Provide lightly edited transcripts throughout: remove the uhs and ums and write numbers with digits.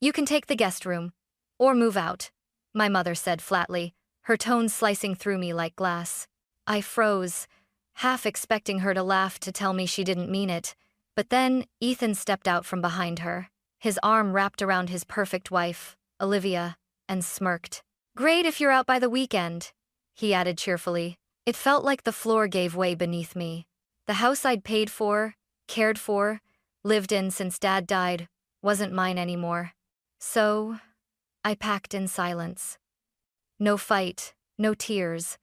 You can take the guest room. Or move out, my mother said flatly, her tone slicing through me like glass. I froze, half expecting her to laugh to tell me she didn't mean it, but then Ethan stepped out from behind her, his arm wrapped around his perfect wife, Olivia, and smirked. Great if you're out by the weekend, he added cheerfully. It felt like the floor gave way beneath me. The house I'd paid for, cared for, lived in since Dad died, wasn't mine anymore. So, I packed in silence. No fight, no tears,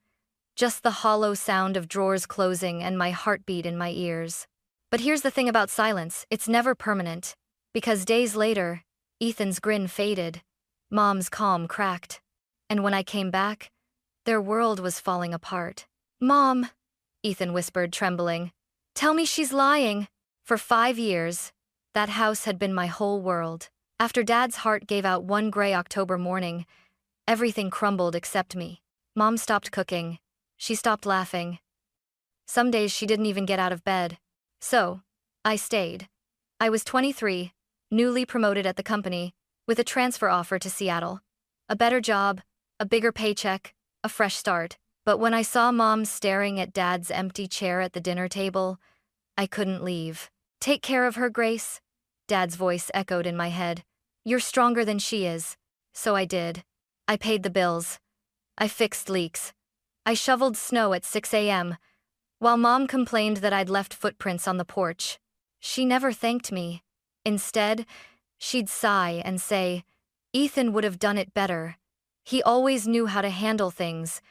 just the hollow sound of drawers closing and my heartbeat in my ears. But here's the thing about silence, it's never permanent, because days later, Ethan's grin faded, Mom's calm cracked, and when I came back, their world was falling apart. Mom, Ethan whispered, trembling, tell me she's lying. For 5 years, that house had been my whole world. After Dad's heart gave out one gray October morning, everything crumbled except me. Mom stopped cooking. She stopped laughing. Some days she didn't even get out of bed. So, I stayed. I was 23, newly promoted at the company, with a transfer offer to Seattle. A better job, a bigger paycheck, a fresh start. But when I saw Mom staring at Dad's empty chair at the dinner table, I couldn't leave. Take care of her, Grace, Dad's voice echoed in my head. You're stronger than she is. So I did. I paid the bills. I fixed leaks. I shoveled snow at 6 a.m., while Mom complained that I'd left footprints on the porch. She never thanked me. Instead, she'd sigh and say, Ethan would have done it better. He always knew how to handle things.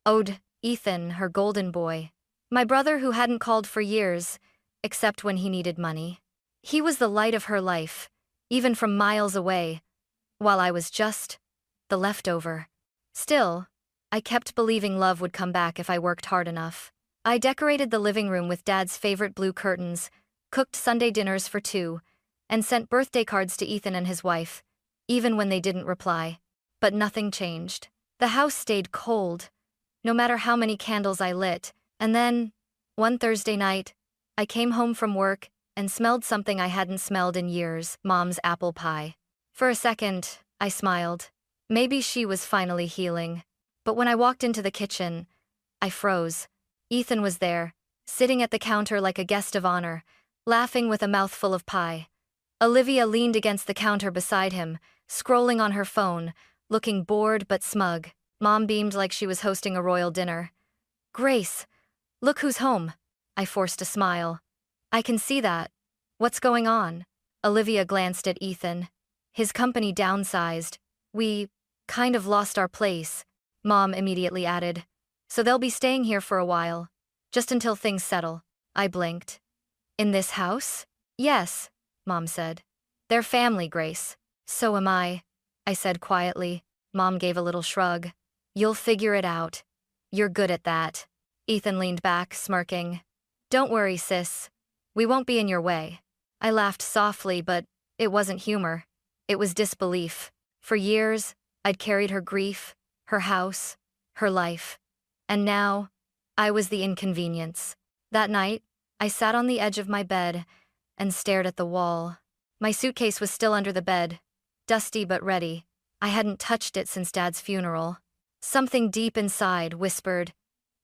Owed Ethan, her golden boy. My brother who hadn't called for years, except when he needed money. He was the light of her life, even from miles away, while I was just the leftover. Still, I kept believing love would come back if I worked hard enough. I decorated the living room with Dad's favorite blue curtains, cooked Sunday dinners for 2, and sent birthday cards to Ethan and his wife, even when they didn't reply. But nothing changed. The house stayed cold, no matter how many candles I lit, and then, one Thursday night, I came home from work and smelled something I hadn't smelled in years, Mom's apple pie. For a second, I smiled. Maybe she was finally healing. But when I walked into the kitchen, I froze. Ethan was there, sitting at the counter like a guest of honor, laughing with a mouthful of pie. Olivia leaned against the counter beside him, scrolling on her phone, looking bored but smug. Mom beamed like she was hosting a royal dinner. Grace, look who's home. I forced a smile. I can see that. What's going on? Olivia glanced at Ethan. His company downsized. We kind of lost our place, Mom immediately added. So they'll be staying here for a while, just until things settle. I blinked. In this house? Yes, Mom said. They're family, Grace. So am I said quietly. Mom gave a little shrug. You'll figure it out. You're good at that. Ethan leaned back, smirking. Don't worry, sis. We won't be in your way. I laughed softly, but it wasn't humor. It was disbelief. For years, I'd carried her grief, her house, her life. And now, I was the inconvenience. That night, I sat on the edge of my bed and stared at the wall. My suitcase was still under the bed, dusty but ready. I hadn't touched it since Dad's funeral. Something deep inside whispered,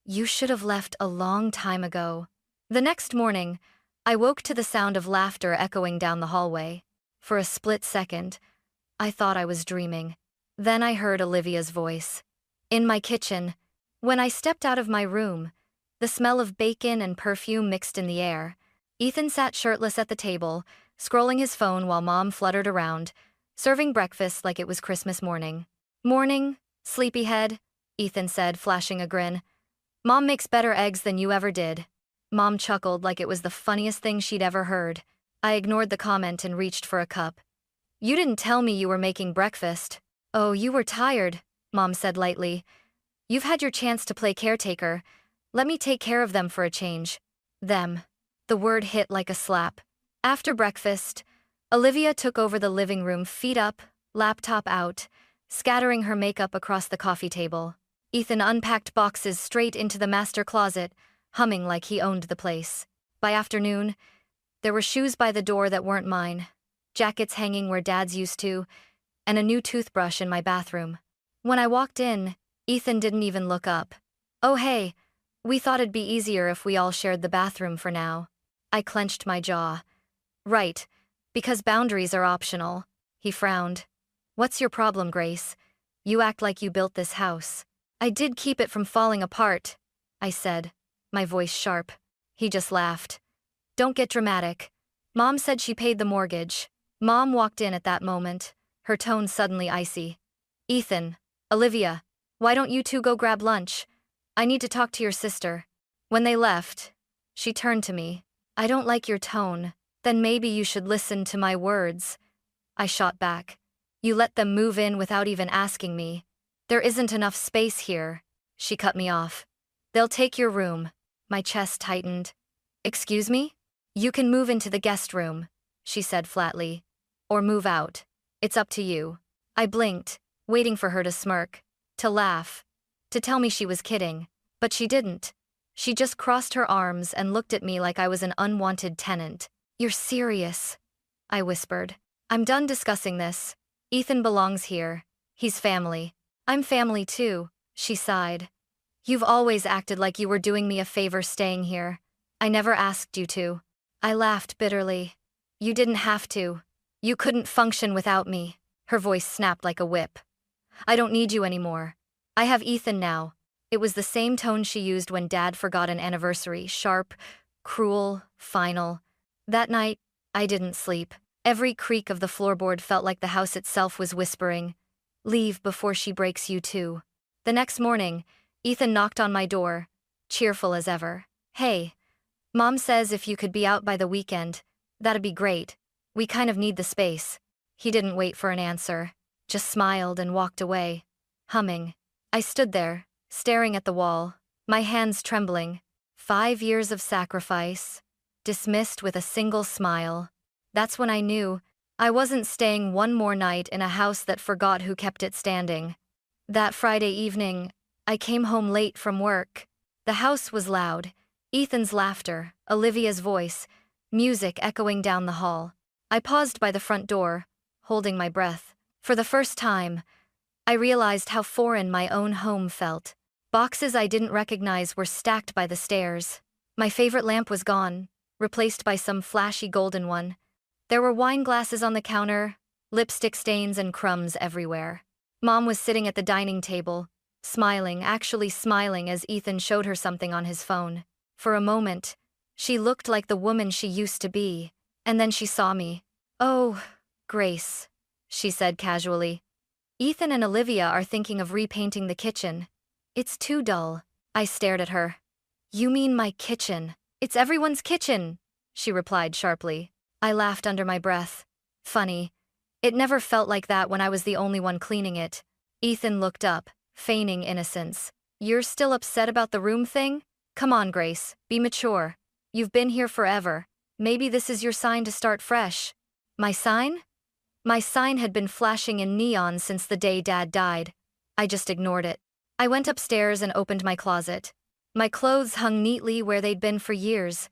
You should have left a long time ago. The next morning, I woke to the sound of laughter echoing down the hallway. For a split second, I thought I was dreaming. Then I heard Olivia's voice. In my kitchen, when I stepped out of my room, the smell of bacon and perfume mixed in the air. Ethan sat shirtless at the table, scrolling his phone while Mom fluttered around, serving breakfast like it was Christmas morning. Morning, sleepyhead, Ethan said, flashing a grin. Mom makes better eggs than you ever did. Mom chuckled like it was the funniest thing she'd ever heard. I ignored the comment and reached for a cup. You didn't tell me you were making breakfast. Oh, you were tired, Mom said lightly. You've had your chance to play caretaker. Let me take care of them for a change. Them. The word hit like a slap. After breakfast, Olivia took over the living room, feet up, laptop out, scattering her makeup across the coffee table. Ethan unpacked boxes straight into the master closet, humming like he owned the place. By afternoon, there were shoes by the door that weren't mine. jackets hanging where Dad's used to, and a new toothbrush in my bathroom. When I walked in, Ethan didn't even look up. "Oh hey, we thought it'd be easier if we all shared the bathroom for now." I clenched my jaw. "Right, because boundaries are optional." He frowned. "What's your problem, Grace? You act like you built this house." "I did keep it from falling apart," I said, my voice sharp. He just laughed. "Don't get dramatic. Mom said she paid the mortgage." Mom walked in at that moment, her tone suddenly icy. "Ethan, Olivia, why don't you two go grab lunch? I need to talk to your sister." When they left, she turned to me. "I don't like your tone. Then maybe you should listen to my words." I shot back. "You let them move in without even asking me. There isn't enough space here." She cut me off. "They'll take your room." My chest tightened. "Excuse me? You can move into the guest room," she said flatly. "Or move out. It's up to you." I blinked, waiting for her to smirk, to laugh, to tell me she was kidding. But she didn't. She just crossed her arms and looked at me like I was an unwanted tenant. "You're serious?" I whispered. "I'm done discussing this. Ethan belongs here. He's family." "I'm family too," she sighed. "You've always acted like you were doing me a favor staying here. I never asked you to." I laughed bitterly. "You didn't have to. You couldn't function without me." Her voice snapped like a whip. "I don't need you anymore. I have Ethan now." It was the same tone she used when Dad forgot an anniversary, sharp, cruel, final. That night, I didn't sleep. Every creak of the floorboard felt like the house itself was whispering, "Leave before she breaks you too." The next morning, Ethan knocked on my door, cheerful as ever. "Hey, Mom says if you could be out by the weekend, that'd be great. We kind of need the space." He didn't wait for an answer, just smiled and walked away, humming. I stood there, staring at the wall, my hands trembling. 5 years of sacrifice, dismissed with a single smile. That's when I knew I wasn't staying one more night in a house that forgot who kept it standing. That Friday evening, I came home late from work. The house was loud. Ethan's laughter, Olivia's voice, music echoing down the hall. I paused by the front door, holding my breath. For the first time, I realized how foreign my own home felt. Boxes I didn't recognize were stacked by the stairs. My favorite lamp was gone, replaced by some flashy golden one. There were wine glasses on the counter, lipstick stains and crumbs everywhere. Mom was sitting at the dining table, smiling, actually smiling as Ethan showed her something on his phone. For a moment, she looked like the woman she used to be, and then she saw me. "Oh, Grace," she said casually. "Ethan and Olivia are thinking of repainting the kitchen. It's too dull." I stared at her. "You mean my kitchen?" "It's everyone's kitchen," she replied sharply. I laughed under my breath. Funny. It never felt like that when I was the only one cleaning it. Ethan looked up, feigning innocence. "You're still upset about the room thing? Come on, Grace, be mature. You've been here forever. Maybe this is your sign to start fresh." My sign? My sign had been flashing in neon since the day Dad died. I just ignored it. I went upstairs and opened my closet. My clothes hung neatly where they'd been for years,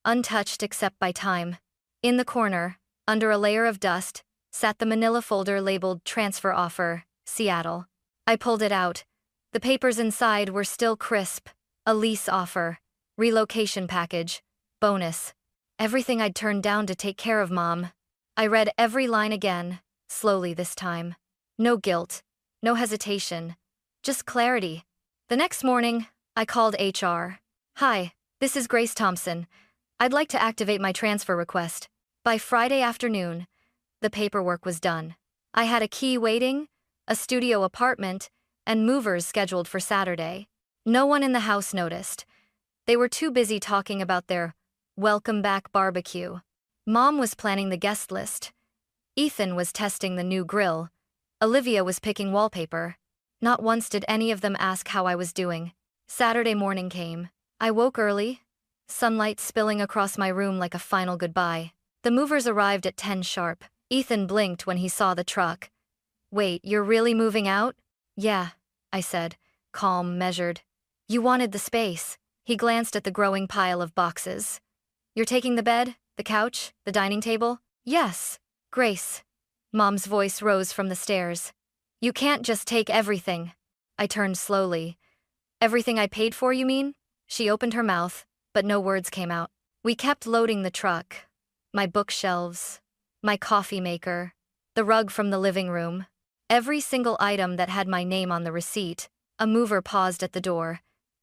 untouched except by time. In the corner, under a layer of dust, sat the manila folder labeled Transfer Offer, Seattle. I pulled it out. The papers inside were still crisp. A lease offer, relocation package, bonus. Everything I'd turned down to take care of Mom. I read every line again, slowly this time. No guilt, no hesitation, just clarity. The next morning, I called HR. "Hi, this is Grace Thompson. I'd like to activate my transfer request." By Friday afternoon, the paperwork was done. I had a key waiting, a studio apartment, and movers scheduled for Saturday. No one in the house noticed. They were too busy talking about their welcome back barbecue. Mom was planning the guest list. Ethan was testing the new grill. Olivia was picking wallpaper. Not once did any of them ask how I was doing. Saturday morning came. I woke early, sunlight spilling across my room like a final goodbye. The movers arrived at 10 sharp. Ethan blinked when he saw the truck. "Wait, you're really moving out?" "Yeah," I said, calm, measured. "You wanted the space." He glanced at the growing pile of boxes. "You're taking the bed, the couch, the dining table?" "Yes." Grace. Mom's voice rose from the stairs. You can't just take everything. I turned slowly. Everything I paid for, you mean? She opened her mouth, but no words came out. We kept loading the truck. My bookshelves, my coffee maker, the rug from the living room. Every single item that had my name on the receipt. A mover paused at the door.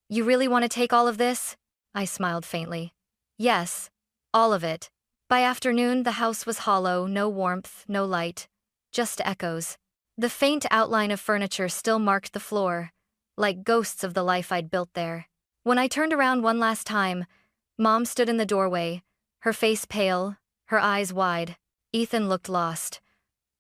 You really want to take all of this? I smiled faintly. Yes, all of it. By afternoon, the house was hollow, no warmth, no light, just echoes. The faint outline of furniture still marked the floor, like ghosts of the life I'd built there. When I turned around one last time, Mom stood in the doorway, her face pale, her eyes wide. Ethan looked lost.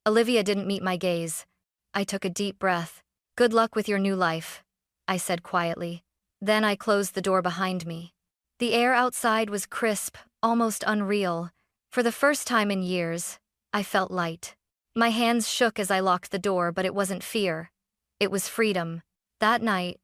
Olivia didn't meet my gaze. I took a deep breath. Good luck with your new life, I said quietly. Then I closed the door behind me. The air outside was crisp, almost unreal. For the first time in years, I felt light. My hands shook as I locked the door, but it wasn't fear. It was freedom. That night,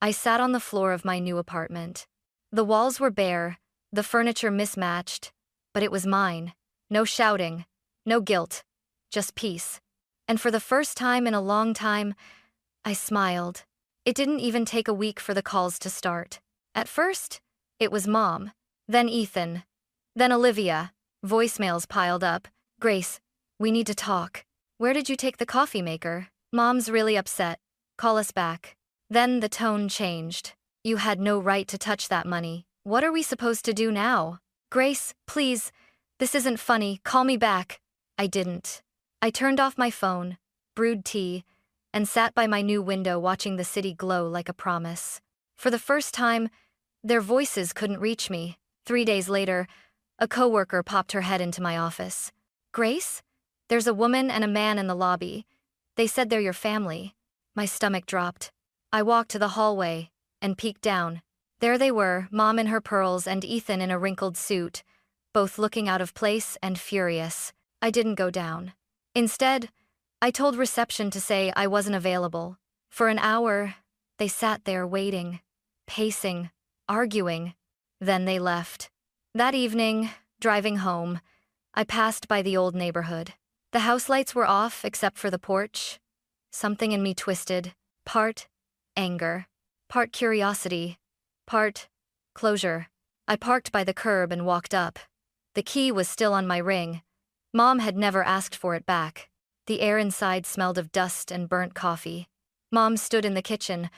I sat on the floor of my new apartment. The walls were bare, the furniture mismatched, but it was mine. No shouting, no guilt, just peace. And for the first time in a long time, I smiled. It didn't even take a week for the calls to start. At first, it was Mom, then Ethan, then Olivia. Voicemails piled up. Grace, we need to talk. Where did you take the coffee maker? Mom's really upset. Call us back. Then the tone changed. You had no right to touch that money. What are we supposed to do now? Grace, please, this isn't funny. Call me back. I didn't. I turned off my phone, brewed tea, and sat by my new window watching the city glow like a promise. For the first time, their voices couldn't reach me. 3 days later, a coworker popped her head into my office. Grace? There's a woman and a man in the lobby. They said they're your family. My stomach dropped. I walked to the hallway and peeked down. There they were, Mom in her pearls and Ethan in a wrinkled suit, both looking out of place and furious. I didn't go down. Instead, I told reception to say I wasn't available. For an hour, they sat there waiting, pacing, arguing. Then they left. That evening, driving home, I passed by the old neighborhood. The house lights were off except for the porch. Something in me twisted, part anger, part curiosity, part closure. I parked by the curb and walked up. The key was still on my ring. Mom had never asked for it back. The air inside smelled of dust and burnt coffee. Mom stood in the kitchen,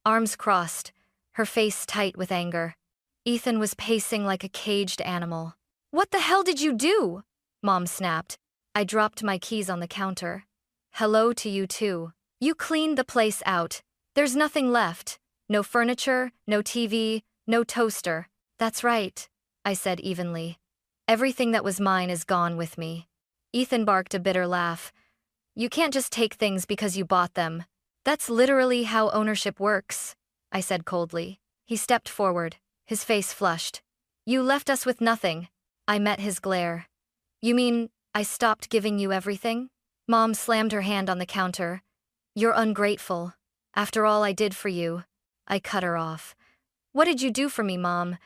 arms crossed, her face tight with anger. Ethan was pacing like a caged animal. What the hell did you do? Mom snapped. I dropped my keys on the counter. Hello to you too. You cleaned the place out. There's nothing left. No furniture, no TV, no toaster. That's right, I said evenly. Everything that was mine is gone with me. Ethan barked a bitter laugh. You can't just take things because you bought them. That's literally how ownership works, I said coldly. He stepped forward, his face flushed. You left us with nothing. I met his glare. You mean I stopped giving you everything? Mom slammed her hand on the counter. You're ungrateful. After all I did for you. I cut her off. What did you do for me, Mom?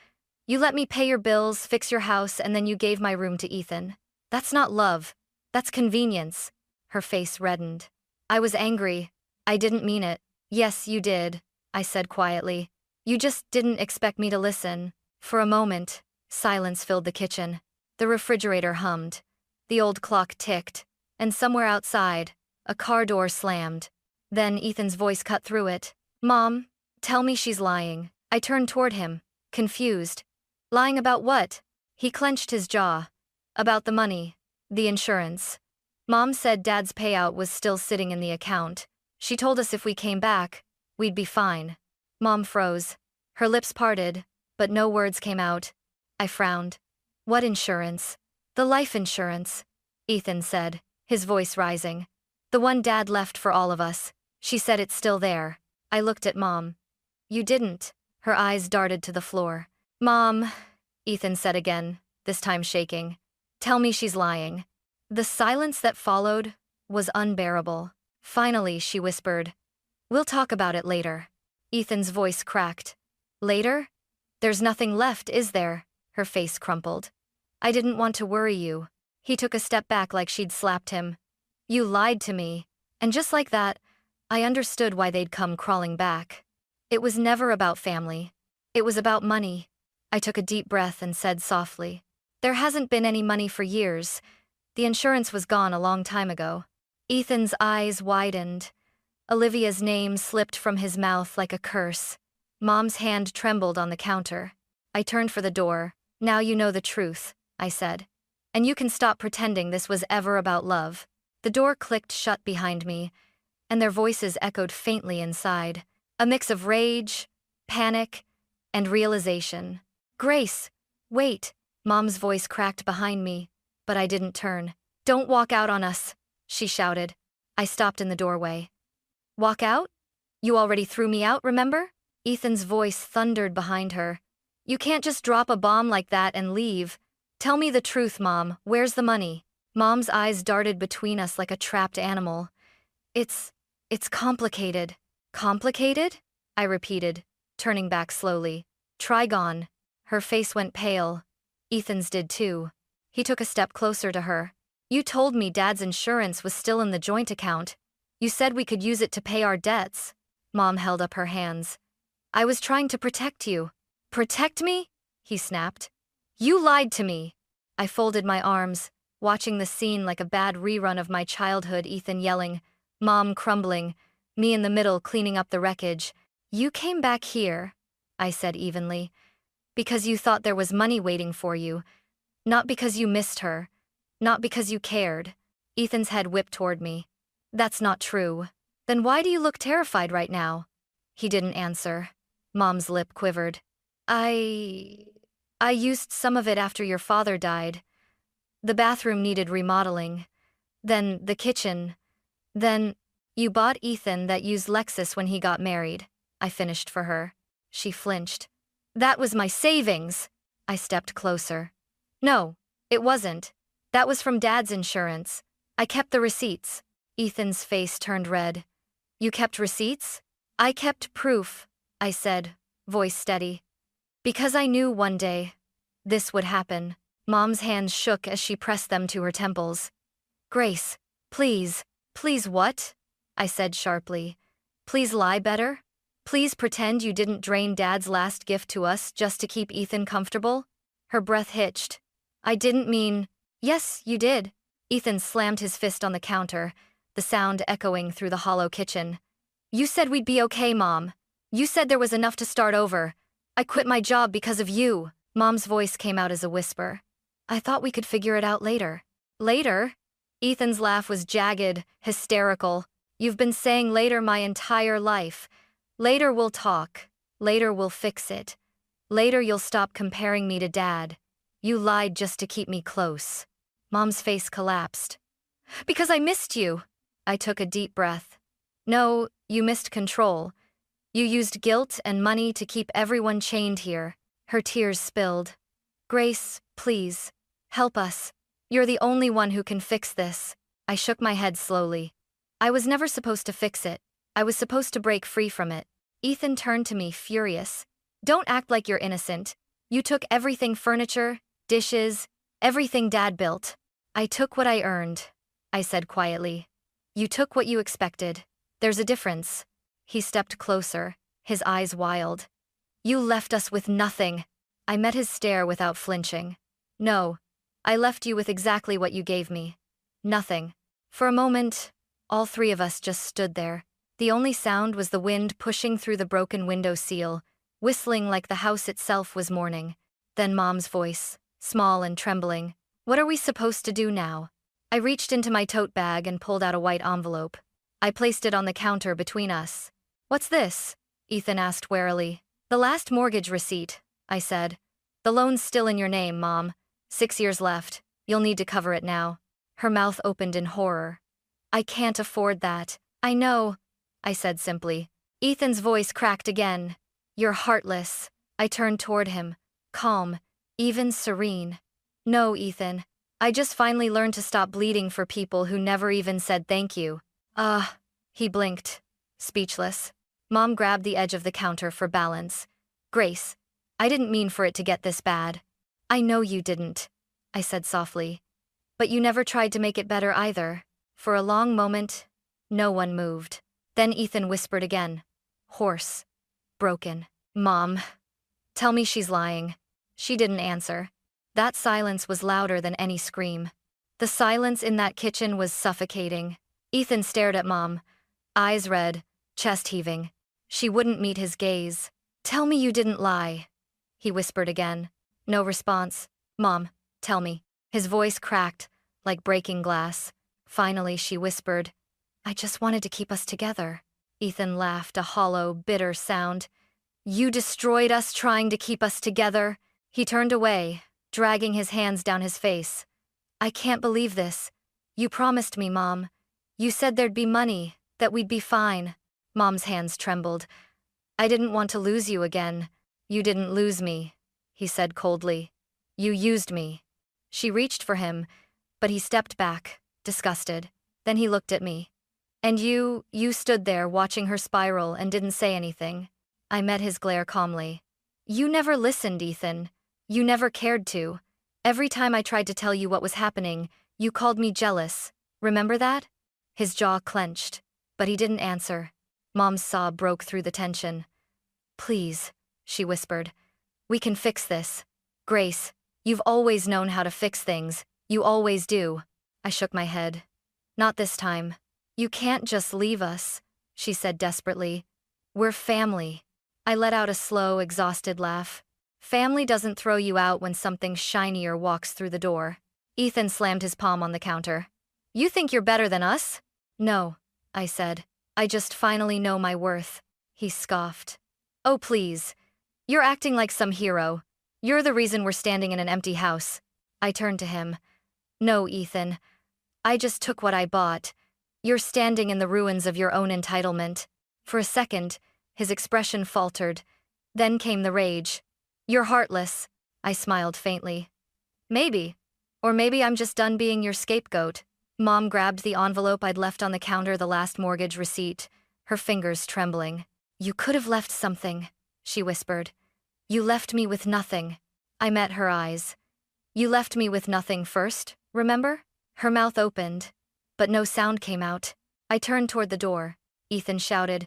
You let me pay your bills, fix your house, and then you gave my room to Ethan. That's not love. That's convenience. Her face reddened. I was angry. I didn't mean it. Yes, you did, I said quietly. You just didn't expect me to listen. For a moment, silence filled the kitchen. The refrigerator hummed. The old clock ticked. And somewhere outside, a car door slammed. Then Ethan's voice cut through it. Mom, tell me she's lying. I turned toward him, confused. Lying about what? He clenched his jaw. About the money. The insurance. Mom said Dad's payout was still sitting in the account. She told us if we came back, we'd be fine. Mom froze. Her lips parted, but no words came out. I frowned. What insurance? The life insurance, Ethan said, his voice rising. The one Dad left for all of us. She said it's still there. I looked at Mom. You didn't. Her eyes darted to the floor. Mom, Ethan said again, this time shaking. Tell me she's lying. The silence that followed was unbearable. Finally, she whispered, We'll talk about it later. Ethan's voice cracked. Later? There's nothing left, is there? Her face crumpled. I didn't want to worry you. He took a step back like she'd slapped him. You lied to me. And just like that, I understood why they'd come crawling back. It was never about family. It was about money. I took a deep breath and said softly, "There hasn't been any money for years. The insurance was gone a long time ago." Ethan's eyes widened. Olivia's name slipped from his mouth like a curse. Mom's hand trembled on the counter. I turned for the door. "Now you know the truth," I said. "And you can stop pretending this was ever about love." The door clicked shut behind me, and their voices echoed faintly inside. A mix of rage, panic, and realization. "Grace, wait," Mom's voice cracked behind me, but I didn't turn. "Don't walk out on us," she shouted. I stopped in the doorway. "Walk out? You already threw me out, remember?" Ethan's voice thundered behind her. "You can't just drop a bomb like that and leave. Tell me the truth, Mom. Where's the money?" Mom's eyes darted between us like a trapped animal. It's complicated." "Complicated?" I repeated, turning back slowly. "Trigon." Her face went pale. Ethan's did too. He took a step closer to her. "You told me Dad's insurance was still in the joint account. You said we could use it to pay our debts." Mom held up her hands. "I was trying to protect you." "Protect me?" he snapped. "You lied to me." I folded my arms, watching the scene like a bad rerun of my childhood. Ethan yelling, Mom crumbling, me in the middle cleaning up the wreckage. "You came back here," I said evenly, "because you thought there was money waiting for you. Not because you missed her. Not because you cared." Ethan's head whipped toward me. "That's not true." "Then why do you look terrified right now?" He didn't answer. Mom's lip quivered. I used some of it after your father died. The bathroom needed remodeling. Then the kitchen. Then you bought Ethan that used Lexus when he got married," I finished for her. She flinched. "That was my savings." I stepped closer. "No, it wasn't. That was from Dad's insurance. I kept the receipts." Ethan's face turned red. "You kept receipts?" "I kept proof," I said, voice steady. "Because I knew one day this would happen." Mom's hands shook as she pressed them to her temples. "Grace, please." "Please what?" I said sharply. "Please lie better? Please pretend you didn't drain Dad's last gift to us just to keep Ethan comfortable?" Her breath hitched. "I didn't mean—" "Yes, you did." Ethan slammed his fist on the counter, the sound echoing through the hollow kitchen. "You said we'd be okay, Mom. You said there was enough to start over. I quit my job because of you." Mom's voice came out as a whisper. "I thought we could figure it out later." "Later?" Ethan's laugh was jagged, hysterical. "You've been saying later my entire life. Later we'll talk. Later we'll fix it. Later you'll stop comparing me to Dad. You lied just to keep me close." Mom's face collapsed. "Because I missed you." I took a deep breath. "No, you missed control. You used guilt and money to keep everyone chained here." Her tears spilled. "Grace, please, help us. You're the only one who can fix this." I shook my head slowly. "I was never supposed to fix it. I was supposed to break free from it." Ethan turned to me, furious. "Don't act like you're innocent. You took everything: furniture, dishes, everything Dad built." "I took what I earned," I said quietly. "You took what you expected. There's a difference." He stepped closer, his eyes wild. "You left us with nothing." I met his stare without flinching. "No, I left you with exactly what you gave me. Nothing." For a moment, all three of us just stood there. The only sound was the wind pushing through the broken window sill, whistling like the house itself was mourning. Then Mom's voice, small and trembling. "What are we supposed to do now?" I reached into my tote bag and pulled out a white envelope. I placed it on the counter between us. "What's this?" Ethan asked warily. "The last mortgage receipt," I said. "The loan's still in your name, Mom. 6 years left. You'll need to cover it now." Her mouth opened in horror. "I can't afford that." "I know," I said simply. Ethan's voice cracked again. "You're heartless." I turned toward him, calm, even serene. "No, Ethan. I just finally learned to stop bleeding for people who never even said thank you." He blinked, speechless. Mom grabbed the edge of the counter for balance. "Grace, I didn't mean for it to get this bad." "I know you didn't," I said softly. But you never tried to make it better either. For a long moment, no one moved. Then Ethan whispered again. Hoarse. Broken. Mom. Tell me she's lying. She didn't answer. That silence was louder than any scream. The silence in that kitchen was suffocating. Ethan stared at Mom, eyes red, chest heaving. She wouldn't meet his gaze. Tell me you didn't lie, he whispered again. No response. Mom, tell me. His voice cracked, like breaking glass. Finally, she whispered, I just wanted to keep us together. Ethan laughed, a hollow, bitter sound. You destroyed us trying to keep us together. He turned away, dragging his hands down his face. I can't believe this. You promised me, Mom. You said there'd be money, that we'd be fine. Mom's hands trembled. I didn't want to lose you again. You didn't lose me, he said coldly. You used me. She reached for him, but he stepped back, disgusted. Then he looked at me. And you stood there watching her spiral and didn't say anything. I met his glare calmly. You never listened, Ethan. You never cared to. Every time I tried to tell you what was happening, you called me jealous. Remember that? His jaw clenched, but he didn't answer. Mom's sob broke through the tension. Please, she whispered. We can fix this. Grace, you've always known how to fix things. You always do. I shook my head. Not this time. You can't just leave us, she said desperately. We're family. I let out a slow, exhausted laugh. Family doesn't throw you out when something shinier walks through the door. Ethan slammed his palm on the counter. You think you're better than us? No, I said. I just finally know my worth. He scoffed. Oh, please. You're acting like some hero. You're the reason we're standing in an empty house. I turned to him. No, Ethan. I just took what I bought. You're standing in the ruins of your own entitlement. For a second, his expression faltered. Then came the rage. You're heartless. I smiled faintly. Maybe. Or maybe I'm just done being your scapegoat. Mom grabbed the envelope I'd left on the counter, the last mortgage receipt, her fingers trembling. You could have left something, she whispered. You left me with nothing. I met her eyes. You left me with nothing first, remember? Her mouth opened, but no sound came out. I turned toward the door. Ethan shouted,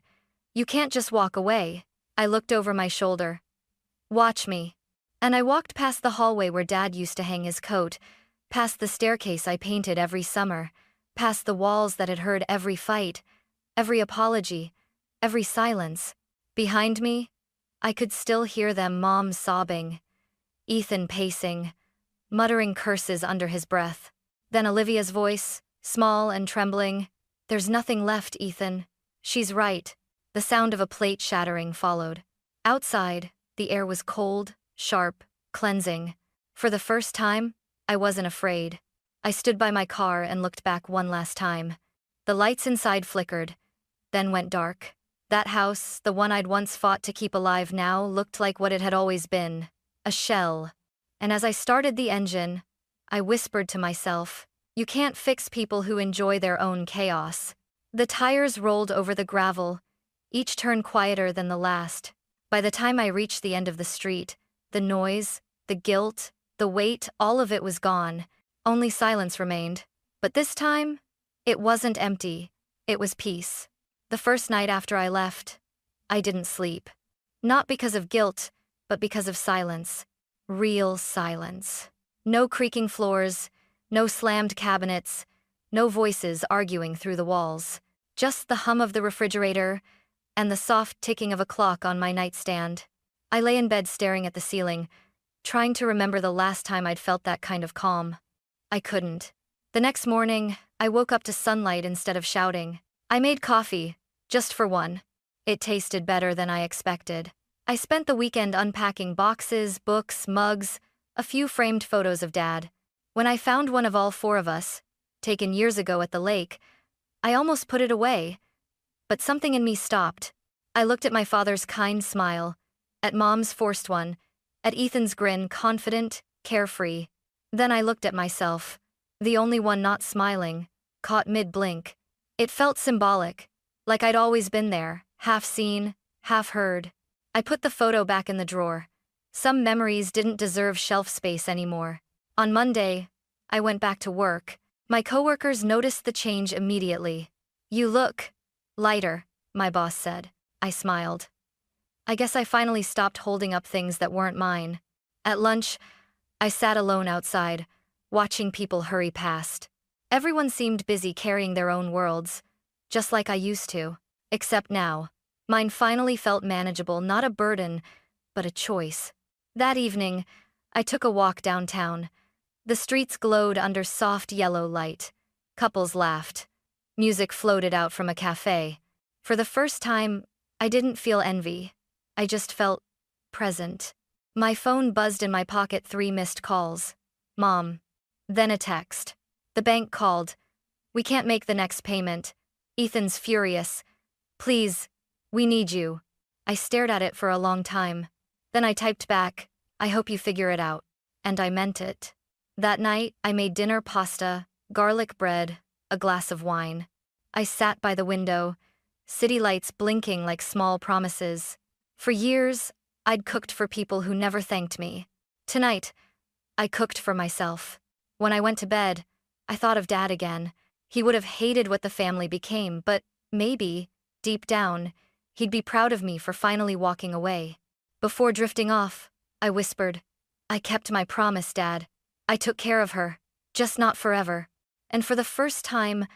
You can't just walk away. I looked over my shoulder. Watch me. And I walked past the hallway where Dad used to hang his coat, past the staircase I painted every summer, past the walls that had heard every fight, every apology, every silence. Behind me, I could still hear them, Mom sobbing, Ethan pacing, muttering curses under his breath. Then Olivia's voice, small and trembling, There's nothing left, Ethan. She's right. The sound of a plate shattering followed. Outside, the air was cold, sharp, cleansing. For the first time, I wasn't afraid. I stood by my car and looked back one last time. The lights inside flickered, then went dark. That house, the one I'd once fought to keep alive, now looked like what it had always been, a shell. And as I started the engine, I whispered to myself, You can't fix people who enjoy their own chaos. The tires rolled over the gravel, each turn quieter than the last. By the time I reached the end of the street, the noise, the guilt, the weight, all of it was gone. Only silence remained. But this time, it wasn't empty. It was peace. The first night after I left, I didn't sleep. Not because of guilt, but because of silence. Real silence. No creaking floors, no slammed cabinets, no voices arguing through the walls. Just the hum of the refrigerator and the soft ticking of a clock on my nightstand. I lay in bed staring at the ceiling, trying to remember the last time I'd felt that kind of calm. I couldn't. The next morning, I woke up to sunlight instead of shouting. I made coffee, just for one. It tasted better than I expected. I spent the weekend unpacking boxes, books, mugs, a few framed photos of Dad. When I found one of all four of us, taken years ago at the lake, I almost put it away. But something in me stopped. I looked at my father's kind smile, at Mom's forced one, at Ethan's grin, confident, carefree. Then I looked at myself, the only one not smiling, caught mid-blink. It felt symbolic, like I'd always been there, half seen, half heard. I put the photo back in the drawer. Some memories didn't deserve shelf space anymore. On Monday, I went back to work. My coworkers noticed the change immediately. "You look lighter," my boss said. I smiled. I guess I finally stopped holding up things that weren't mine. At lunch, I sat alone outside, watching people hurry past. Everyone seemed busy carrying their own worlds, just like I used to. Except now, mine finally felt manageable, not a burden, but a choice. That evening, I took a walk downtown. The streets glowed under soft yellow light. Couples laughed. Music floated out from a cafe. For the first time, I didn't feel envy. I just felt present. My phone buzzed in my pocket, 3 missed calls. Mom. Then a text. The bank called. "We can't make the next payment. Ethan's furious. Please, we need you." I stared at it for a long time. Then I typed back, "I hope you figure it out." And I meant it. That night, I made dinner: pasta, garlic bread, a glass of wine. I sat by the window, city lights blinking like small promises. For years, I'd cooked for people who never thanked me. Tonight, I cooked for myself. When I went to bed, I thought of Dad again. He would have hated what the family became, but maybe, deep down, he'd be proud of me for finally walking away. Before drifting off, I whispered, "I kept my promise, Dad. I took care of her, just not forever." And for the first time,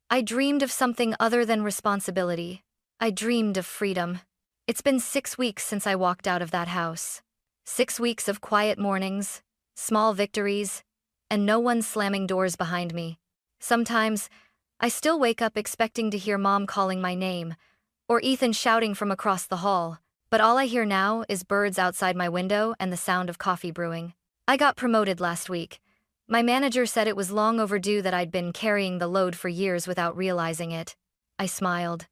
I dreamed of something other than responsibility. I dreamed of freedom. It's been 6 weeks since I walked out of that house. 6 weeks of quiet mornings, small victories, and no one slamming doors behind me. Sometimes, I still wake up expecting to hear Mom calling my name, or Ethan shouting from across the hall, but all I hear now is birds outside my window and the sound of coffee brewing. I got promoted last week. My manager said it was long overdue, that I'd been carrying the load for years without realizing it. I smiled.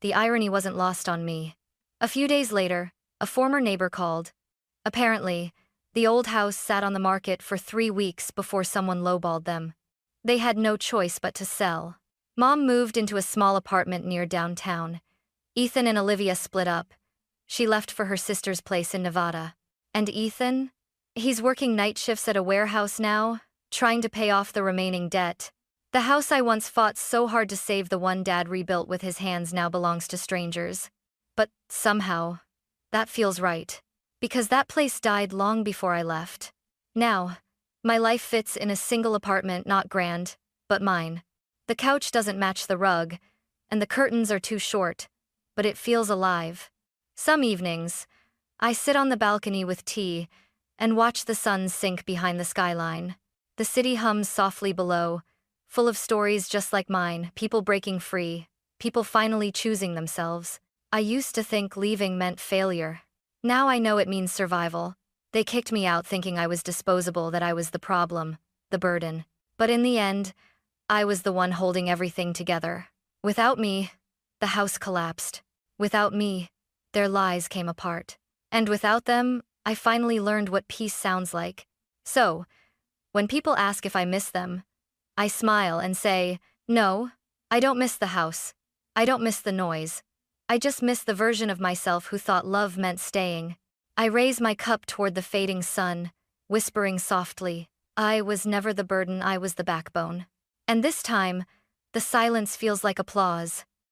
The irony wasn't lost on me. A few days later, a former neighbor called. Apparently, the old house sat on the market for 3 weeks before someone lowballed them. They had no choice but to sell. Mom moved into a small apartment near downtown. Ethan and Olivia split up. She left for her sister's place in Nevada. And Ethan? He's working night shifts at a warehouse now, trying to pay off the remaining debt. The house I once fought so hard to save, the one Dad rebuilt with his hands, now belongs to strangers. But somehow, that feels right. Because that place died long before I left. Now, my life fits in a single apartment, not grand, but mine. The couch doesn't match the rug, and the curtains are too short, but it feels alive. Some evenings, I sit on the balcony with tea and watch the sun sink behind the skyline. The city hums softly below, full of stories just like mine, people breaking free, people finally choosing themselves. I used to think leaving meant failure. Now I know it means survival. They kicked me out thinking I was disposable, that I was the problem, the burden. But in the end, I was the one holding everything together. Without me, the house collapsed. Without me, their lies came apart. And without them, I finally learned what peace sounds like. So, when people ask if I miss them, I smile and say, no, I don't miss the house. I don't miss the noise. I just miss the version of myself who thought love meant staying. I raise my cup toward the fading sun, whispering softly, I was never the burden, I was the backbone. And this time, the silence feels like applause.